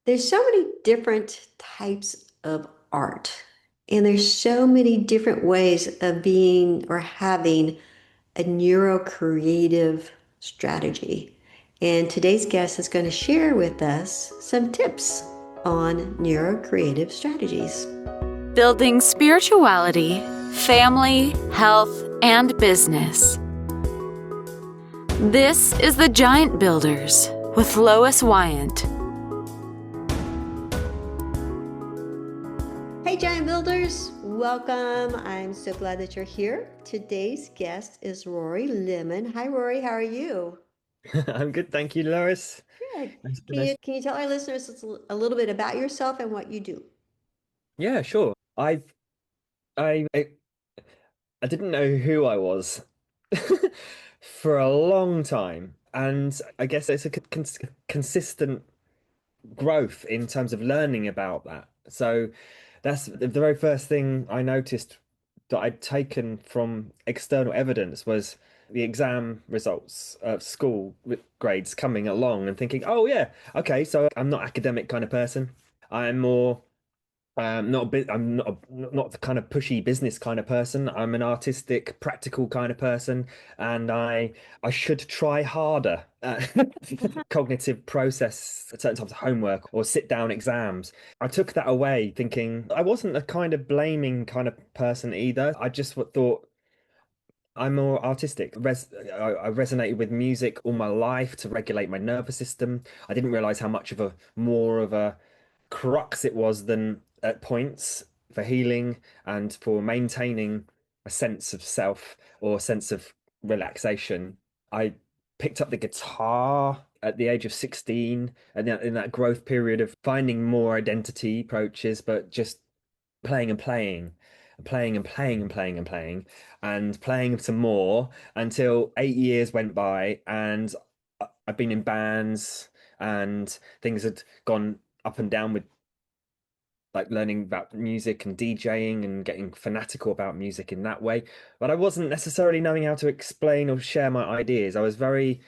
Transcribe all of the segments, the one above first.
There's so many different types of art, and there's so many different ways of being or having a neurocreative strategy. And today's guest is going to share with us some tips on neurocreative strategies. Building spirituality, family, health, and business. This is The Giant Builders with Lois Wyant. Hey, Giant Builders, welcome. I'm so glad that you're here. Today's guest is Rory Lemon. Hi, Rory. How are you? I'm good, thank you, Lois. Good. Nice, Can nice. you can you tell our listeners a little bit about yourself and what you do? Yeah, sure. I I didn't know who I was for a long time, and I guess it's a consistent growth in terms of learning about that. So that's the very first thing I noticed that I'd taken from external evidence was the exam results of school with grades coming along and thinking, oh yeah, okay, so I'm not academic kind of person. I'm more not a bit. I'm not the kind of pushy business kind of person. I'm an artistic, practical kind of person, and I should try harder at cognitive process certain types of homework or sit down exams. I took that away, thinking I wasn't a kind of blaming kind of person either. I just thought I'm more artistic. I resonated with music all my life to regulate my nervous system. I didn't realize how much of a more of a crux it was than at points for healing and for maintaining a sense of self or a sense of relaxation. I picked up the guitar at the age of 16 and in that growth period of finding more identity approaches, but just playing and playing and playing and playing and playing and playing and playing some more until 8 years went by and I've been in bands and things had gone up and down with like learning about music and DJing and getting fanatical about music in that way. But I wasn't necessarily knowing how to explain or share my ideas. I was very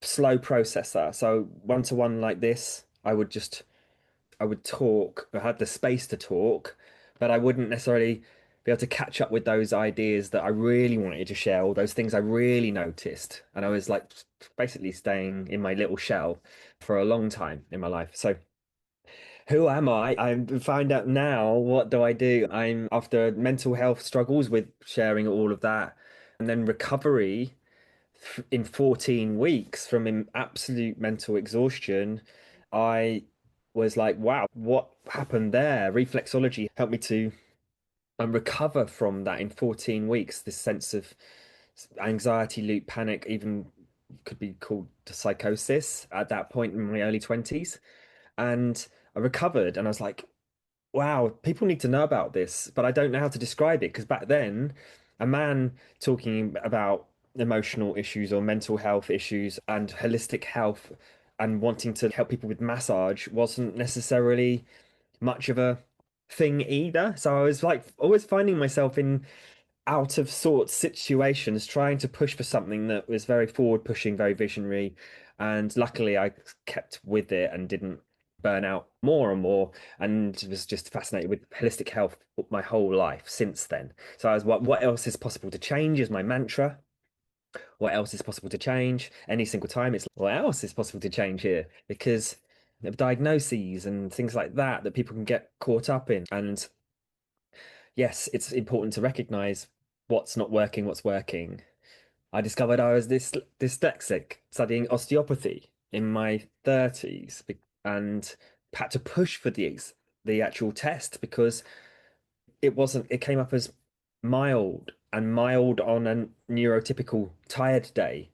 slow processor. So one to one like this, I would talk, I had the space to talk, but I wouldn't necessarily be able to catch up with those ideas that I really wanted to share, all those things I really noticed. And I was like basically staying in my little shell for a long time in my life. So who am I? I find out now, what do I do? I'm after mental health struggles with sharing all of that, and then recovery in 14 weeks from absolute mental exhaustion. I was like, wow, what happened there? Reflexology helped me to recover from that in 14 weeks. This sense of anxiety loop, panic, even could be called psychosis at that point in my early 20s. And I recovered and I was like, wow, people need to know about this, but I don't know how to describe it because back then, a man talking about emotional issues or mental health issues and holistic health and wanting to help people with massage wasn't necessarily much of a thing either. So I was like always finding myself in out of sorts situations trying to push for something that was very forward pushing, very visionary. And luckily, I kept with it and didn't burn out more and more and was just fascinated with holistic health my whole life since then. So I was, what else is possible to change is my mantra. What else is possible to change? Any single time, it's what else is possible to change here? Because of diagnoses and things like that that people can get caught up in. And yes, it's important to recognize what's not working, what's working. I discovered I was dyslexic studying osteopathy in my 30s and had to push for the actual test because it came up as mild and mild on a neurotypical tired day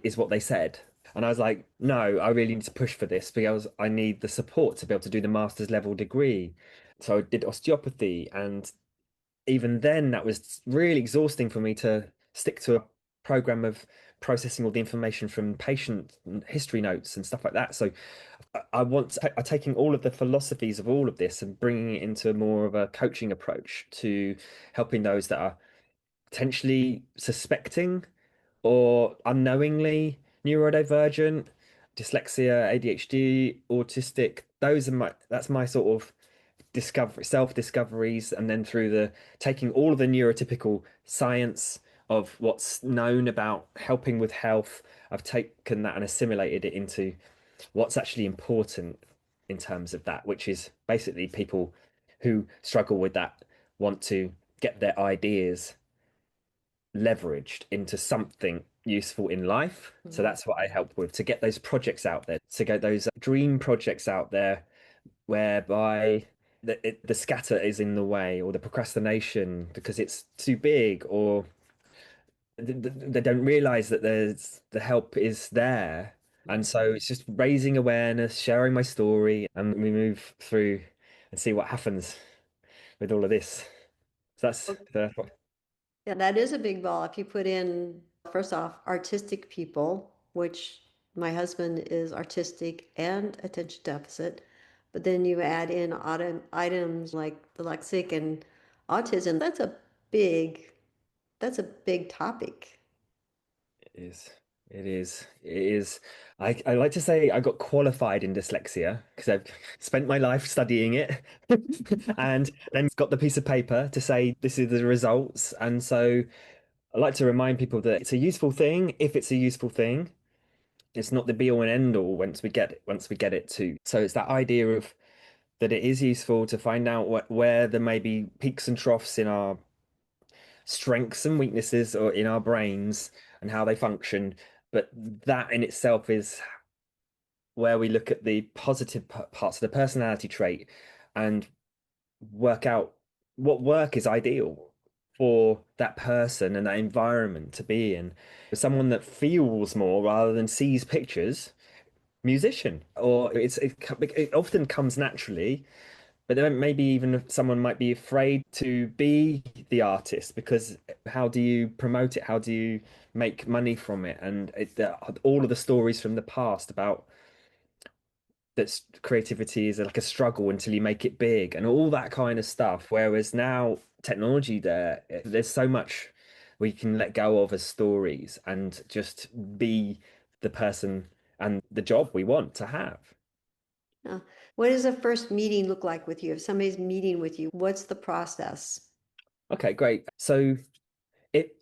is what they said. And I was like, no, I really need to push for this because I need the support to be able to do the master's level degree. So I did osteopathy, and even then, that was really exhausting for me to stick to a program of processing all the information from patient history notes and stuff like that. So I'm taking all of the philosophies of all of this and bringing it into more of a coaching approach to helping those that are potentially suspecting or unknowingly neurodivergent, dyslexia, ADHD, autistic, those are that's my sort of discovery, self-discoveries, and then through the taking all of the neurotypical science of what's known about helping with health, I've taken that and assimilated it into what's actually important in terms of that, which is basically people who struggle with that want to get their ideas leveraged into something useful in life. So Mhm. that's what I help with, to get those projects out there, to get those dream projects out there whereby the scatter is in the way, or the procrastination because it's too big, or they don't realize that there's the help is there. And so it's just raising awareness, sharing my story, and we move through and see what happens with all of this. So that's the Yeah, that is a big ball. If you put in, first off, artistic people, which my husband is artistic and attention deficit, but then you add in items like dyslexic and autism, big, that's a big topic. it is. It is. It is. I like to say I got qualified in dyslexia because I've spent my life studying it and then got the piece of paper to say this is the results. And so I like to remind people that it's a useful thing if it's a useful thing. It's not the be all and end all once we get it to. So it's that idea of that it is useful to find out where there may be peaks and troughs in our strengths and weaknesses or in our brains and how they function. But that in itself is where we look at the positive parts of the personality trait and work out what work is ideal for that person and that environment to be in. Someone that feels more rather than sees pictures, musician, or it often comes naturally. But then maybe even if someone might be afraid to be the artist because how do you promote it? How do you make money from it? And all of the stories from the past about that creativity is like a struggle until you make it big and all that kind of stuff. Whereas now technology there's so much we can let go of as stories and just be the person and the job we want to have. Yeah. What does a first meeting look like with you? If somebody's meeting with you, what's the process? Okay, great. So it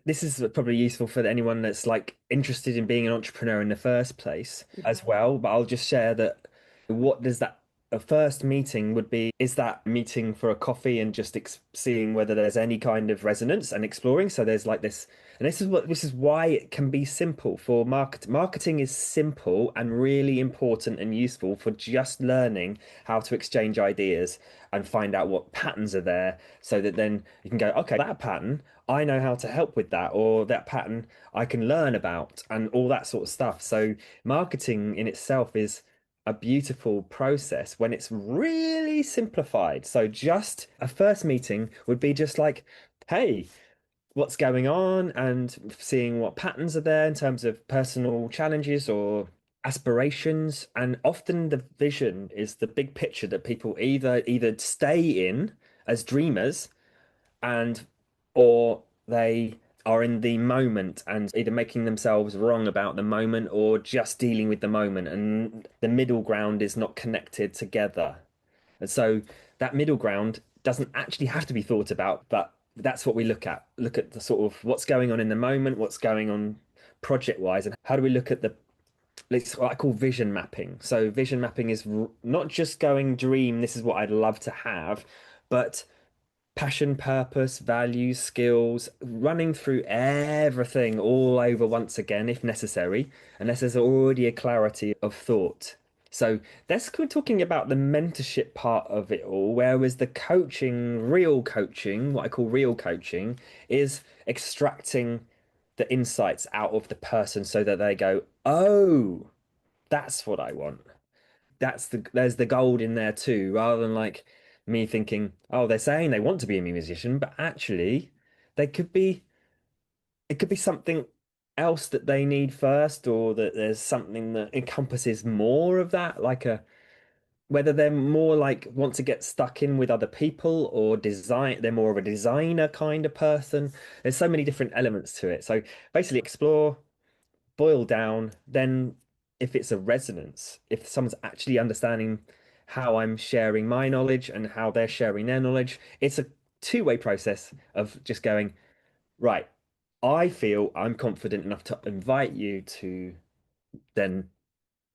this is probably useful for anyone that's like interested in being an entrepreneur in the first place as well. But I'll just share that what does that a first meeting would be is that meeting for a coffee and just seeing whether there's any kind of resonance and exploring. So there's like this, and this is why it can be simple for marketing is simple and really important and useful for just learning how to exchange ideas and find out what patterns are there so that then you can go, okay, that pattern, I know how to help with that, or that pattern I can learn about, and all that sort of stuff. So, marketing in itself is a beautiful process when it's really simplified. So, just a first meeting would be just like, hey, what's going on, and seeing what patterns are there in terms of personal challenges or aspirations. And often the vision is the big picture that people either stay in as dreamers and or they are in the moment and either making themselves wrong about the moment or just dealing with the moment, and the middle ground is not connected together. And so that middle ground doesn't actually have to be thought about, but that's what we look at the sort of what's going on in the moment, what's going on project wise, and how do we look at the it's what I call vision mapping. So vision mapping is not just going dream, this is what I'd love to have, but passion, purpose, values, skills, running through everything all over once again, if necessary, unless there's already a clarity of thought. So that's talking about the mentorship part of it all, whereas the coaching, real coaching, what I call real coaching, is extracting the insights out of the person so that they go, oh, that's what I want. There's the gold in there too, rather than like me thinking, oh, they're saying they want to be a musician, but actually they could be it could be something else that they need first, or that there's something that encompasses more of that, like a whether they're more like want to get stuck in with other people or design, they're more of a designer kind of person. There's so many different elements to it. So basically explore, boil down, then if it's a resonance, if someone's actually understanding how I'm sharing my knowledge and how they're sharing their knowledge. It's a two-way process of just going, right, I feel I'm confident enough to invite you to then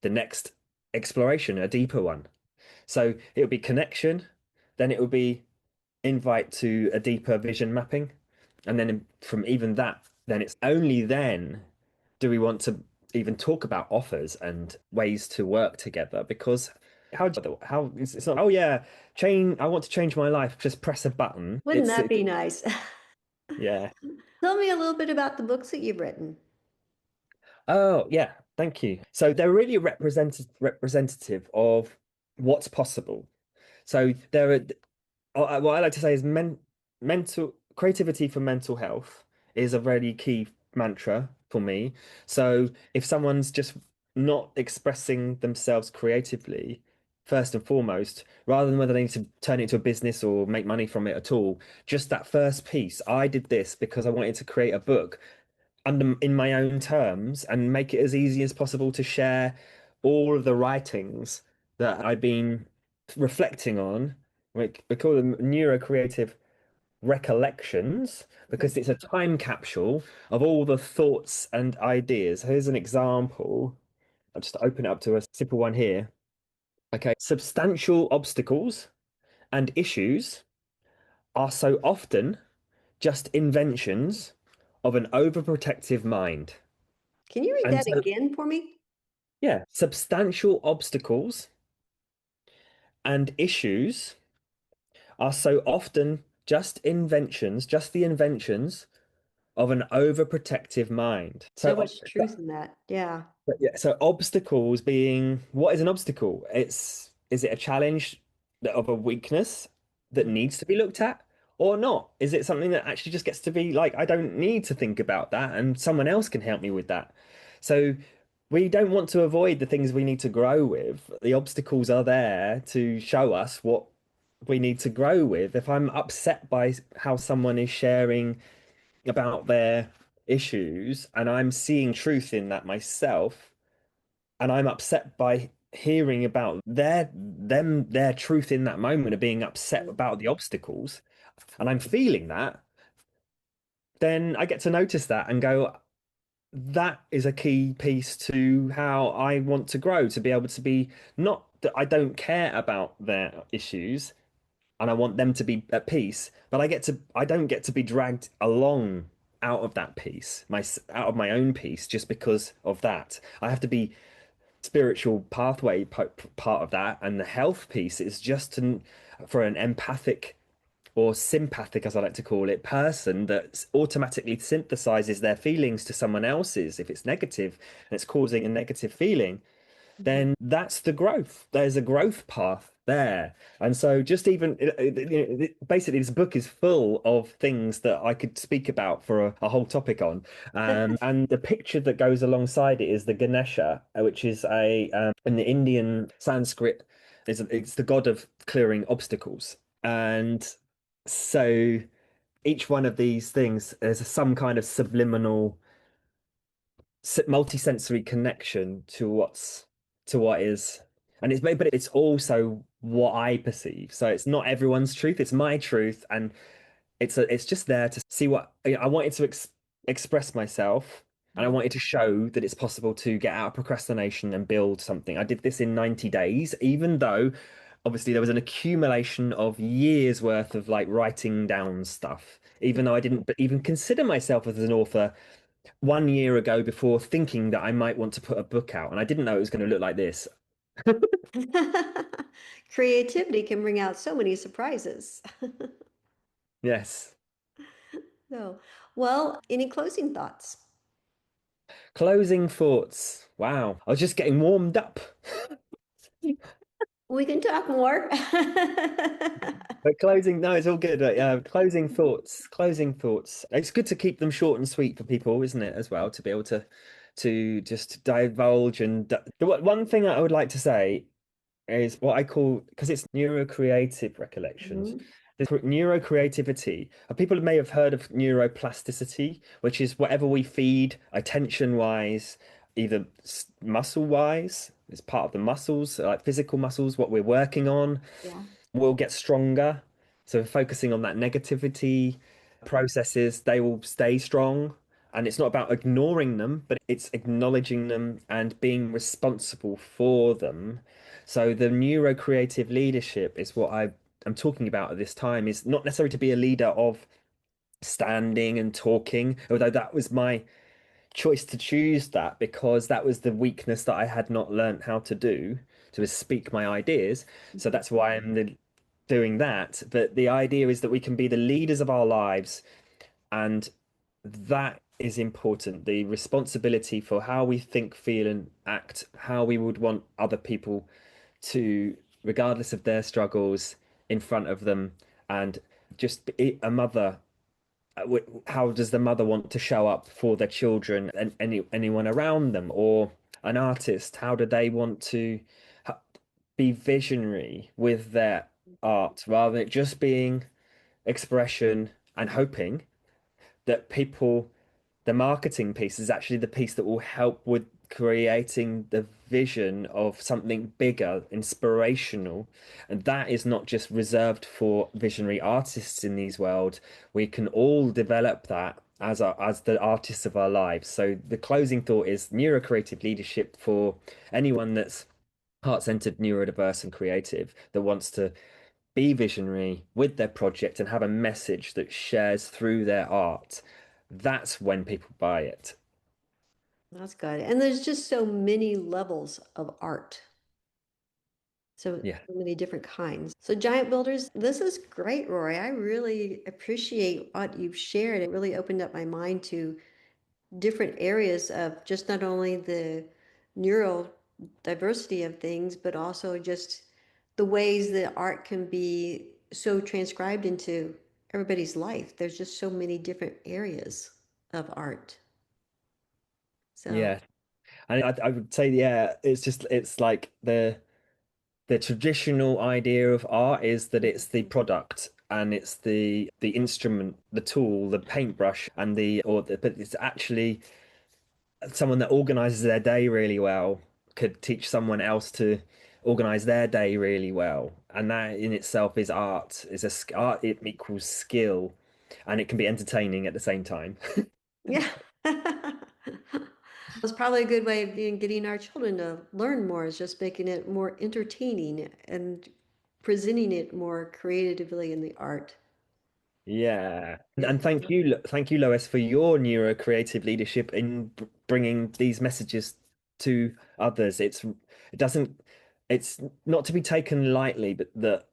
the next exploration, a deeper one. So it would be connection, then it would be invite to a deeper vision mapping. And then from even that, then it's only then do we want to even talk about offers and ways to work together because how it's not, oh yeah, change, I want to change my life, just press a button. Wouldn't that be nice? Yeah. Tell me a little bit about the books that you've written. Oh, yeah. Thank you. So they're really representative of what's possible. So there are, what I like to say is mental creativity for mental health is a really key mantra for me. So if someone's just not expressing themselves creatively, first and foremost, rather than whether they need to turn it into a business or make money from it at all, just that first piece, I did this because I wanted to create a book under in my own terms and make it as easy as possible to share all of the writings that I've been reflecting on. We call them neurocreative recollections because it's a time capsule of all the thoughts and ideas. Here's an example. I'll just open it up to a simple one here. Okay. Substantial obstacles and issues are so often just inventions of an overprotective mind. Can you read And that so, again for me? yeah, substantial obstacles and issues are so often just the inventions of an overprotective mind. So much truth in that. Yeah. Yeah, so obstacles being, what is an obstacle? Is it a challenge of a weakness that needs to be looked at or not? Is it something that actually just gets to be like, I don't need to think about that and someone else can help me with that? So we don't want to avoid the things we need to grow with. The obstacles are there to show us what we need to grow with. If I'm upset by how someone is sharing about their issues and I'm seeing truth in that myself, and I'm upset by hearing about their truth in that moment of being upset about the obstacles, and I'm feeling that, then I get to notice that and go, that is a key piece to how I want to grow, to be able to be not that I don't care about their issues and I want them to be at peace, but I don't get to be dragged along out of that peace, out of my own peace just because of that. I have to be spiritual pathway part of that, and the health piece is just for an empathic or sympathic, as I like to call it, person that automatically synthesizes their feelings to someone else's. If it's negative and it's causing a negative feeling, Mhm. then that's the growth. There's a growth path there. And so just even basically this book is full of things that I could speak about for a whole topic on. And the picture that goes alongside it is the Ganesha, which is a in the Indian Sanskrit, it's the god of clearing obstacles. And so each one of these things is some kind of subliminal multi-sensory connection to what is, and but it's also what I perceive. So it's not everyone's truth, it's my truth, and it's just there to see what I wanted to express myself, and I wanted to show that it's possible to get out of procrastination and build something. I did this in 90 days, even though obviously there was an accumulation of years worth of like writing down stuff, even though I didn't even consider myself as an author 1 year ago before thinking that I might want to put a book out, and I didn't know it was going to look like this. Creativity can bring out so many surprises. Yes. So, well, any closing thoughts? Closing thoughts. Wow. I was just getting warmed up. We can talk more. But closing, no, it's all good. Closing thoughts. Closing thoughts. It's good to keep them short and sweet for people, isn't it, as well, to be able to just divulge and one thing I would like to say is what I call, because it's neurocreative recollections. Mhm. There's neurocreativity. People may have heard of neuroplasticity, which is whatever we feed attention-wise, either muscle wise, it's part of the muscles, like physical muscles, what we're working on Yeah. will get stronger. So focusing on that negativity processes, they will stay strong. And it's not about ignoring them, but it's acknowledging them and being responsible for them. So the neurocreative leadership is what I'm talking about at this time, is not necessarily to be a leader of standing and talking, although that was my choice to choose that because that was the weakness that I had not learned how to do, to speak my ideas. So that's why doing that. But the idea is that we can be the leaders of our lives, and that is important. The responsibility for how we think, feel, and act, how we would want other people to, regardless of their struggles, in front of them, and just be a mother. How does the mother want to show up for their children and anyone around them, or an artist? How do they want to be visionary with their art rather than it just being expression and hoping that people, the marketing piece is actually the piece that will help with creating the vision of something bigger, inspirational. And that is not just reserved for visionary artists in these world. We can all develop that as the artists of our lives. So the closing thought is neurocreative leadership for anyone that's heart-centered, neurodiverse, and creative that wants to be visionary with their project and have a message that shares through their art. That's when people buy it. That's good. And there's just so many levels of art. Yeah. So many different kinds. So giant builders, this is great, Rory. I really appreciate what you've shared. It really opened up my mind to different areas of just not only the neural diversity of things, but also just the ways that art can be so transcribed into everybody's life. There's just so many different areas of art. So, Yeah. And I would say, yeah, it's like the traditional idea of art is that it's the product and it's the instrument, the tool, the paintbrush, and but it's actually someone that organizes their day really well could teach someone else to organize their day really well, and that in itself is art. Art, it equals skill, and it can be entertaining at the same time. yeah. It's probably a good way of getting our children to learn more is just making it more entertaining and presenting it more creatively in the art. Yeah. Yeah. And thank you, Lois, for your neurocreative leadership in bringing these messages to others. It doesn't, it's not to be taken lightly, but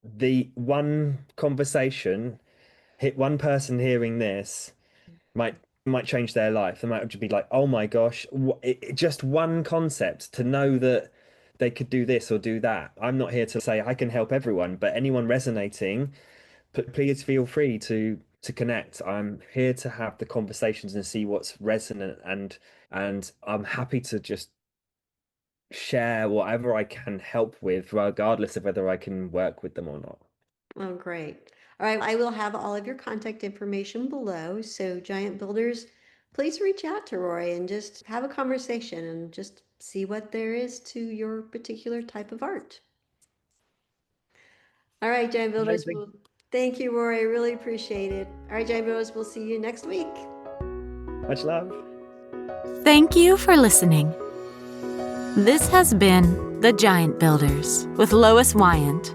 the one conversation, hit one person hearing this might might change their life. They might just be like, "Oh my gosh, just one concept to know that they could do this or do that." I'm not here to say I can help everyone, but anyone resonating, please feel free to connect. I'm here to have the conversations and see what's resonant, and I'm happy to just share whatever I can help with, regardless of whether I can work with them or not. Oh, great. All right. I will have all of your contact information below. So, giant builders, please reach out to Roy and just have a conversation and just see what there is to your particular type of art. All right, giant builders. Amazing. Well, thank you, Rory. I really appreciate it. All right, giant builders, we'll see you next week. Much love. Thank you for listening. This has been The Giant Builders with Lois Wyant.